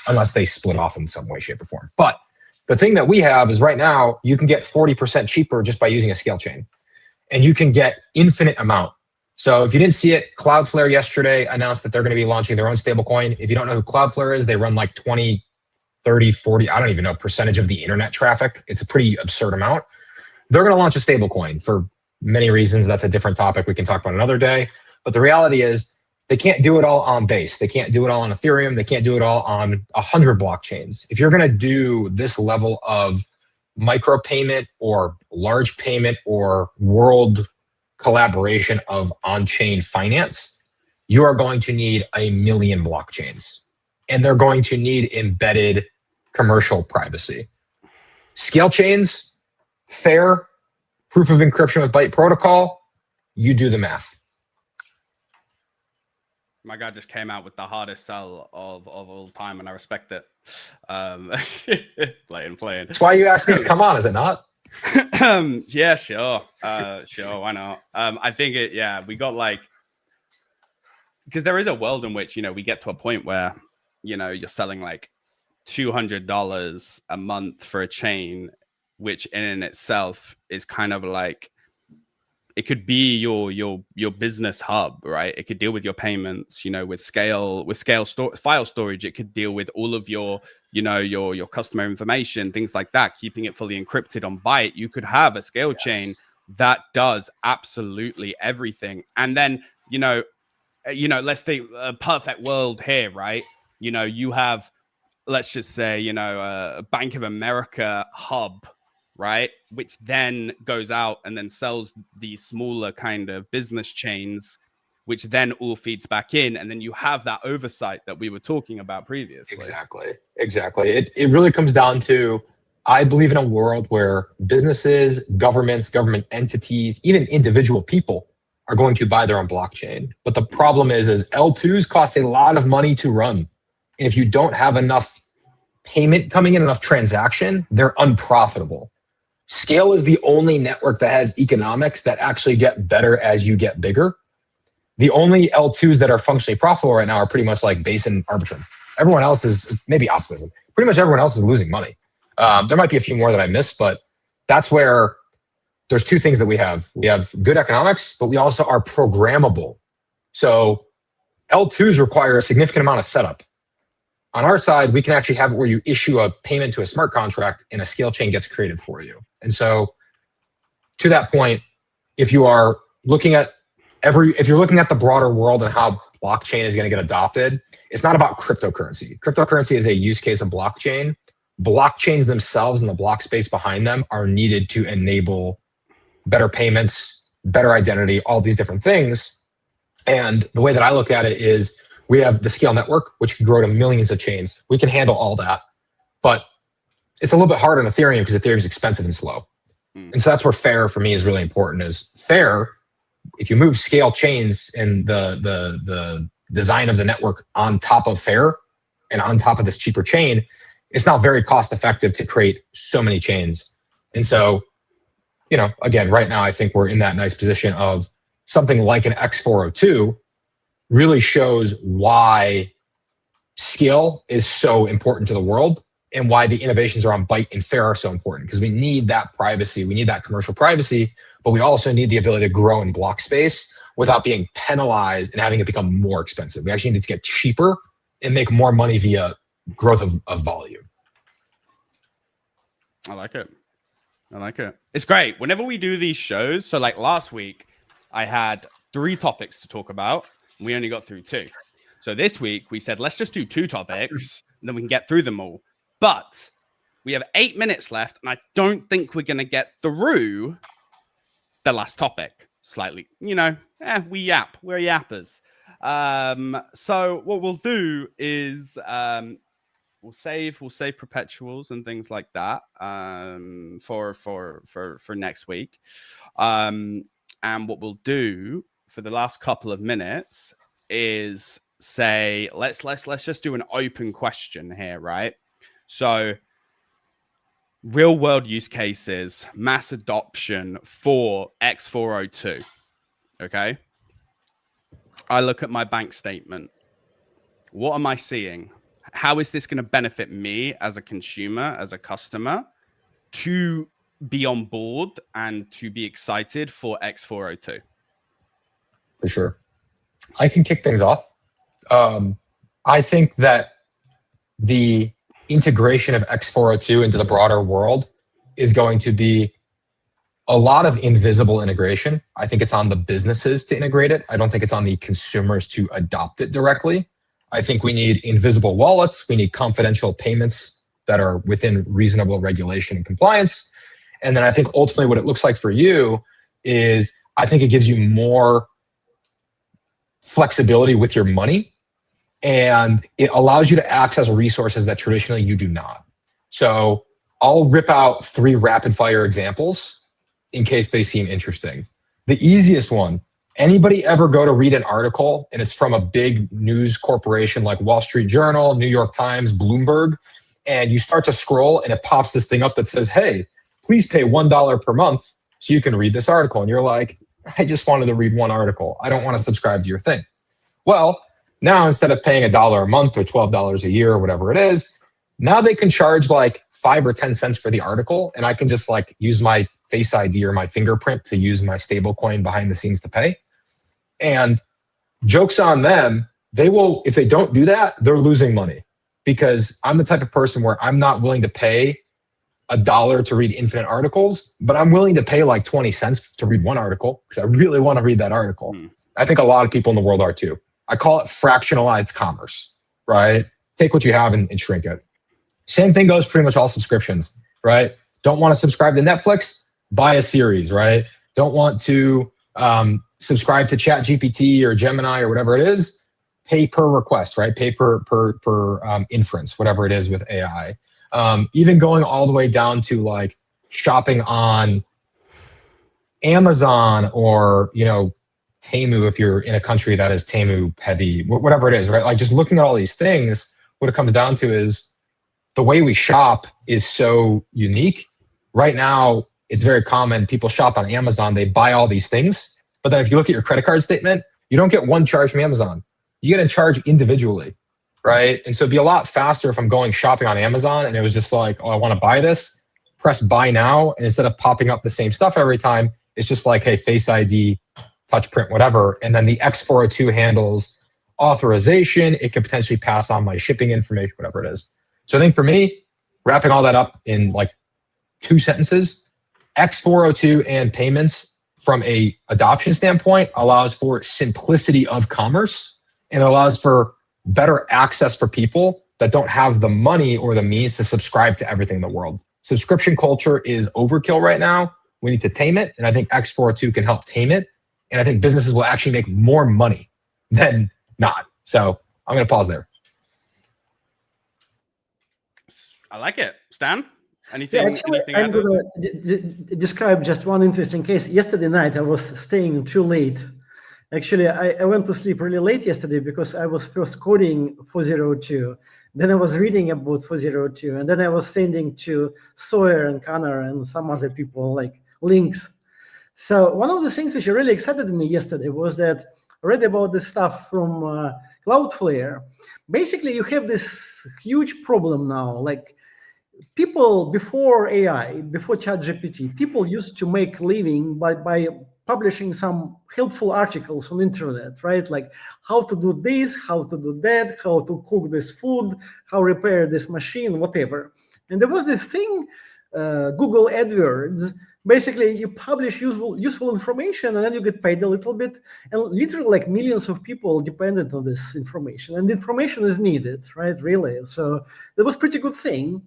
S2: unless they split off in some way, shape, or form. But the thing that we have is right now you can get 40% cheaper just by using a scale chain, and you can get infinite amount. So if you didn't see it, Cloudflare yesterday announced that they're going to be launching their own stablecoin. If you don't know who Cloudflare is, they run like 20, 30, 40, I don't even know, percentage of the internet traffic. It's a pretty absurd amount. They're going to launch a stablecoin for many reasons. That's a different topic we can talk about another day. But the reality is they can't do it all on Base. They can't do it all on Ethereum. They can't do it all on 100 blockchains. If you're going to do this level of micro payment or large payment or world collaboration of on-chain finance, you are going to need 1 million blockchains, and they're going to need embedded commercial privacy. Scale chains, fair, proof of encryption with byte protocol, you do the math.
S1: My guy just came out with the hardest sell of all time, and I respect it. Playing.
S2: That's why you asked me to come on, is it not?
S1: Yeah, sure. Sure, why not? I think we got like, because there is a world in which, we get to a point where, you're selling like $200 a month for a chain, which in itself is kind of like, it could be your business hub, right? It could deal with your payments, with file storage. It could deal with all of your customer information, things like that, keeping it fully encrypted on Byte. You could have a scale chain that does absolutely everything. And then, let's think a perfect world here, right? You have, let's just say, a Bank of America hub, right? Which then goes out and then sells these smaller kind of business chains, which then all feeds back in. And then you have that oversight that we were talking about previously.
S2: Exactly. It really comes down to, I believe in a world where businesses, governments, government entities, even individual people are going to buy their own blockchain. But the problem is L2s cost a lot of money to run. And if you don't have enough payment coming in, enough transaction, they're unprofitable. Scale is the only network that has economics that actually get better as you get bigger. The only L2s that are functionally profitable right now are pretty much like Base and Arbitrum. Everyone else is, maybe Optimism, pretty much everyone else is losing money. There might be a few more that I missed, but that's where there's two things that we have. We have good economics, but we also are programmable. So L2s require a significant amount of setup. On our side, we can actually have it where you issue a payment to a smart contract and a scale chain gets created for you. And so to that point, if you're looking at the broader world and how blockchain is going to get adopted, it's not about cryptocurrency. Cryptocurrency is a use case of blockchain. Blockchains themselves and the block space behind them are needed to enable better payments, better identity, all these different things. And the way that I look at it is we have the scale network, which can grow to millions of chains. We can handle all that, but it's a little bit hard on Ethereum because Ethereum is expensive and slow. And so that's where FAIR for me is really important. Is FAIR, if you move scale chains and the design of the network on top of FAIR and on top of this cheaper chain, it's not very cost effective to create so many chains. And so, again, right now I think we're in that nice position of something like an x402 really shows why scale is so important to the world and why the innovations around Byte and FAIR are so important, because we need that privacy, we need that commercial privacy, but we also need the ability to grow in block space without being penalized and having it become more expensive. We actually need to get cheaper and make more money via growth of volume.
S1: I like it. It's great. Whenever we do these shows, so like last week, I had 3 topics to talk about. We only got through 2. So this week we said, let's just do 2 topics and then we can get through them all. But we have 8 minutes left and I don't think we're going to get through the last topic slightly. We yap. We're yappers. So what we'll do is we'll save perpetuals and things like that for next week. And what we'll do for the last couple of minutes is say, let's just do an open question here, right? So real world use cases, mass adoption for x402. Okay. I look at my bank statement. What am I seeing? How is this going to benefit me as a consumer, as a customer, to be on board and to be excited for x402?
S2: For sure. I can kick things off. I think that the integration of x402 into the broader world is going to be a lot of invisible integration. I think it's on the businesses to integrate it. I don't think it's on the consumers to adopt it directly. I think we need invisible wallets. We need confidential payments that are within reasonable regulation and compliance. And then I think ultimately what it looks like for you is I think it gives you more flexibility with your money, and it allows you to access resources that traditionally you do not. So I'll rip out 3 rapid fire examples in case they seem interesting. The easiest one, anybody ever go to read an article and it's from a big news corporation like Wall Street Journal, New York Times, Bloomberg, and you start to scroll and it pops this thing up that says, hey, please pay $1 per month so you can read this article. And you're like, I just wanted to read one article. I don't want to subscribe to your thing. Well, now instead of paying $1 a month or $12 a year or whatever it is, now they can charge like 5 or 10 cents for the article. And I can just like use my Face ID or my fingerprint to use my stable coin behind the scenes to pay. And joke's on them. They will, if they don't do that, they're losing money, because I'm the type of person where I'm not willing to pay $1 to read infinite articles, but I'm willing to pay like 20 cents to read one article because I really want to read that article. I think a lot of people in the world are too. I call it fractionalized commerce, right? Take what you have and shrink it. Same thing goes for pretty much all subscriptions, right? Don't want to subscribe to Netflix? Buy a series, right? Don't want to subscribe to ChatGPT or Gemini or whatever it is? Pay per request, right? Pay per inference, whatever it is with AI. Even going all the way down to like shopping on Amazon or, Temu, if you're in a country that is Temu heavy, whatever it is, right? Like just looking at all these things, what it comes down to is the way we shop is so unique. Right now, it's very common. People shop on Amazon, they buy all these things. But then if you look at your credit card statement, you don't get one charge from Amazon. You get a charge individually, right? And so it'd be a lot faster if I'm going shopping on Amazon and it was just like, oh, I want to buy this, press buy now. And instead of popping up the same stuff every time, it's just like, hey, Face ID, touch print, whatever. And then the x402 handles authorization. It could potentially pass on my shipping information, whatever it is. So I think for me, wrapping all that up in like 2 sentences, x402 and payments from a adoption standpoint allows for simplicity of commerce and allows for better access for people that don't have the money or the means to subscribe to everything in the world. Subscription culture is overkill right now. We need to tame it. And I think x402 can help tame it. And I think businesses will actually make more money than not. So I'm going to pause there.
S1: I like it. Stan? Anything?
S3: Yeah, actually,
S1: anything
S3: I'm going to describe just one interesting case. Yesterday night, I was staying too late. Actually, I went to sleep really late yesterday because I was first coding 402. Then I was reading about 402. And then I was sending to Sawyer and Connor and some other people like links. So one of the things which really excited me yesterday was that I read about this stuff from Cloudflare. Basically, you have this huge problem now. Like people before AI, before ChatGPT, people used to make living by publishing some helpful articles on internet, right? Like how to do this, how to do that, how to cook this food, how repair this machine, whatever. And there was this thing, Google AdWords. Basically, you publish useful information and then you get paid a little bit. And literally like millions of people depended on this information. And the information is needed, right? Really. So that was a pretty good thing.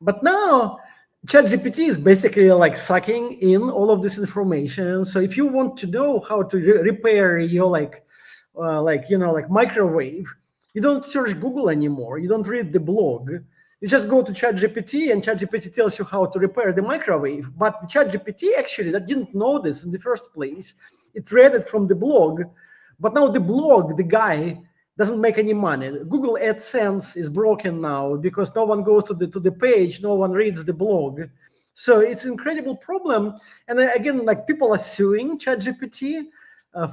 S3: But now ChatGPT is basically like sucking in all of this information. So if you want to know how to repair your like microwave, you don't search Google anymore. You don't read the blog. You just go to ChatGPT and ChatGPT tells you how to repair the microwave. But ChatGPT actually that didn't know this in the first place. It read it from the blog. But now the blog, the guy, doesn't make any money. Google AdSense is broken now because no one goes to the page, no one reads the blog. So it's an incredible problem. And again, like people are suing ChatGPT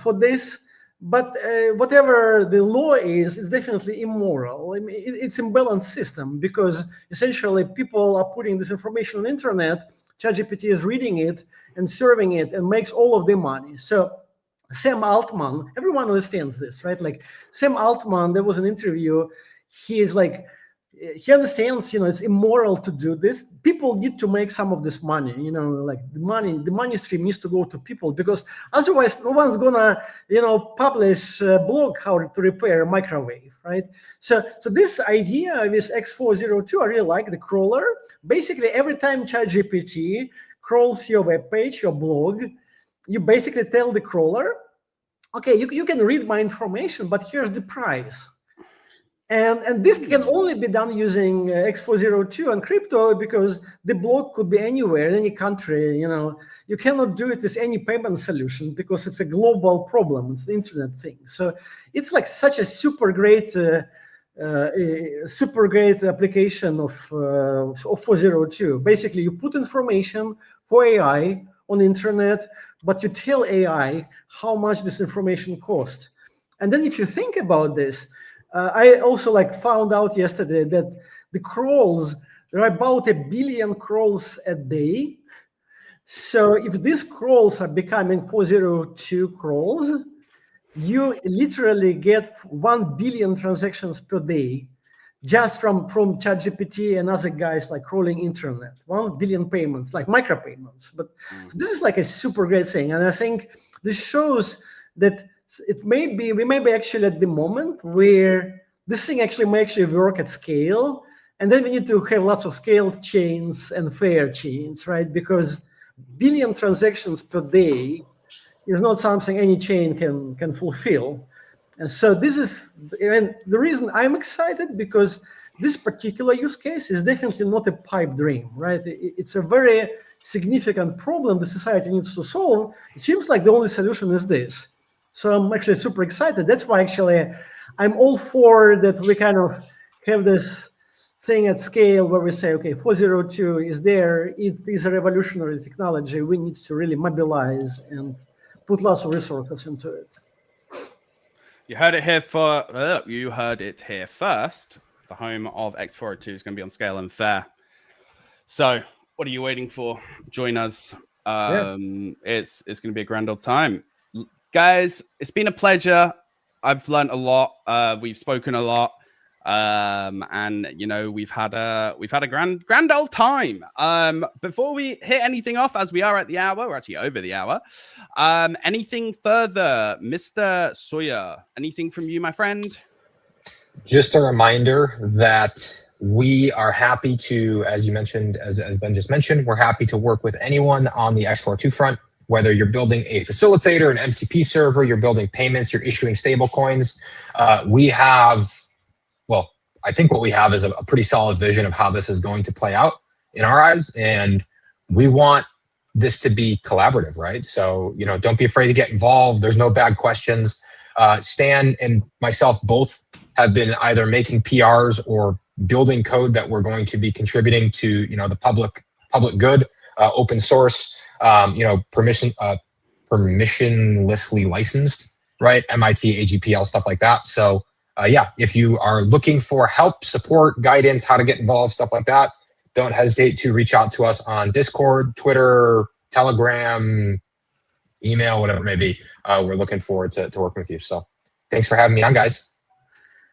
S3: for this. But whatever the law is, it's definitely immoral. I mean, it's an imbalanced system because essentially people are putting this information on the internet, ChatGPT is reading it and serving it and makes all of the money. So Sam Altman, everyone understands this, right? Like Sam Altman, there was an interview. He is like, he understands, it's immoral to do this. People need to make some of this money, like the money stream needs to go to people because otherwise no one's gonna, publish a blog how to repair a microwave, right? So this idea with x402, I really like the crawler. Basically, every time ChatGPT crawls your web page, your blog, you basically tell the crawler, okay, you can read my information, but here's the price. And this can only be done using x402 and crypto because the blog could be anywhere in any country. You cannot do it with any payment solution because it's a global problem. It's the internet thing. So it's like such a super great application of 402. Basically, you put information for AI on the internet, but you tell AI how much this information costs. And then if you think about this, I also found out yesterday that the crawls, there are about 1 billion crawls a day. So if these crawls are becoming 402 crawls, you literally get 1 billion transactions per day just from ChatGPT and other guys like crawling internet. 1 billion payments, like micropayments. But this is like a super great thing. And I think this shows that we may be actually at the moment where this thing actually may actually work at scale. And then we need to have lots of scaled chains and fair chains, right? Because billion transactions per day is not something any chain can fulfill. And so this is, and the reason I'm excited because this particular use case is definitely not a pipe dream, right? It's a very significant problem the society needs to solve. It seems like the only solution is this. So I'm actually super excited. That's why actually I'm all for that we kind of have this thing at scale where we say, okay, 402 is there. It is a revolutionary technology. We need to really mobilize and put lots of resources into it.
S1: You heard it here first. The home of x402 is going to be on Scale and Fair. So what are you waiting for? Join us. It's going to be a grand old time. Guys, it's been a pleasure. I've learned a lot. We've spoken a lot. And you know, we've had a grand old time. Before we hit anything off, as we are at the hour, we're actually over the hour. Anything further, Mr. Sawyer? Anything from you, my friend?
S2: Just a reminder that we are happy to, as you mentioned, as Ben just mentioned, we're happy to work with anyone on the x402 front, whether you're building a facilitator, an MCP server, you're building payments, you're issuing stable coins. We have, well, I think what we have is a pretty solid vision of how this is going to play out in our eyes. And we want this to be collaborative, right? So, you know, don't be afraid to get involved. There's no bad questions. Stan and myself both have been either making PRs or building code that we're going to be contributing to, you know, the public good, open source, you know, permissionlessly licensed, right? MIT, AGPL, stuff like that. So yeah, if you are looking for help, support, guidance, how to get involved, stuff like that, don't hesitate to reach out to us on Discord, Twitter, Telegram, email, whatever it may be. We're looking forward to working with you. So thanks for having me on, guys.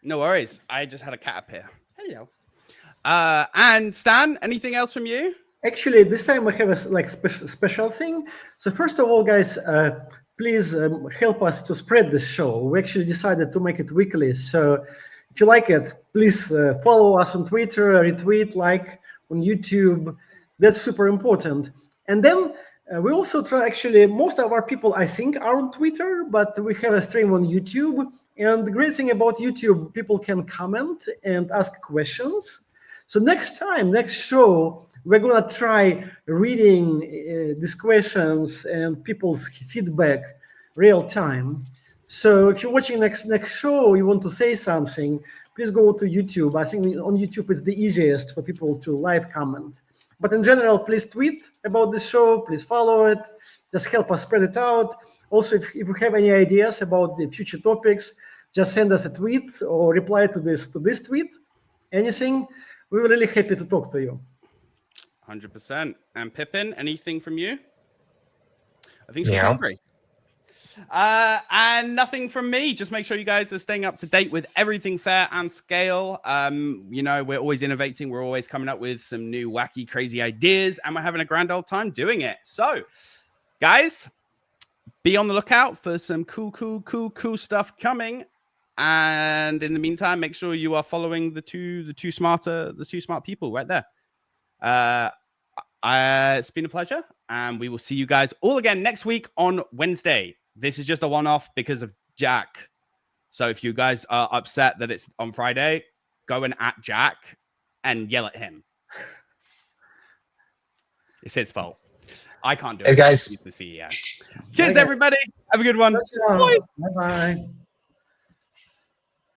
S1: No worries. I just had a cat appear. Hello. And Stan, anything else from you?
S3: Actually, this time I have a special thing. So first of all, guys, please help us to spread this show. We actually decided to make it weekly. So if you like it, please follow us on Twitter, retweet, like on YouTube. That's super important. And then we also try, actually, most of our people, I think, are on Twitter, but we have a stream on YouTube. And the great thing about YouTube, people can comment and ask questions. So next show, we're going to try reading these questions and people's feedback real time. So if you're watching next show, you want to say something, please go to YouTube. I think on YouTube it's the easiest for people to live comment. But in general, please tweet about the show. Please follow it. Just help us spread it out. Also, if you have any ideas about the future topics, just send us a tweet or reply to this tweet. Anything, we're really happy to talk to you.
S1: 100%. And Pippin, anything from you? I think she's hungry. And nothing from me. Just make sure you guys are staying up to date with everything Fair and Scale. You know, we're always innovating. We're always coming up with some new wacky, crazy ideas, and we're having a grand old time doing it. So, guys, be on the lookout for some cool stuff coming. And in the meantime, make sure you are following the two smart people right there. It's been a pleasure, and we will see you guys all again next week on Wednesday. This is just a one-off because of Jack. So if you guys are upset that it's on Friday, go and at Jack and yell at him. It's his fault. I can't do it.
S2: Hey, guys.
S1: He's the CEO. Cheers, everybody. Have a good one.
S3: Bye-bye.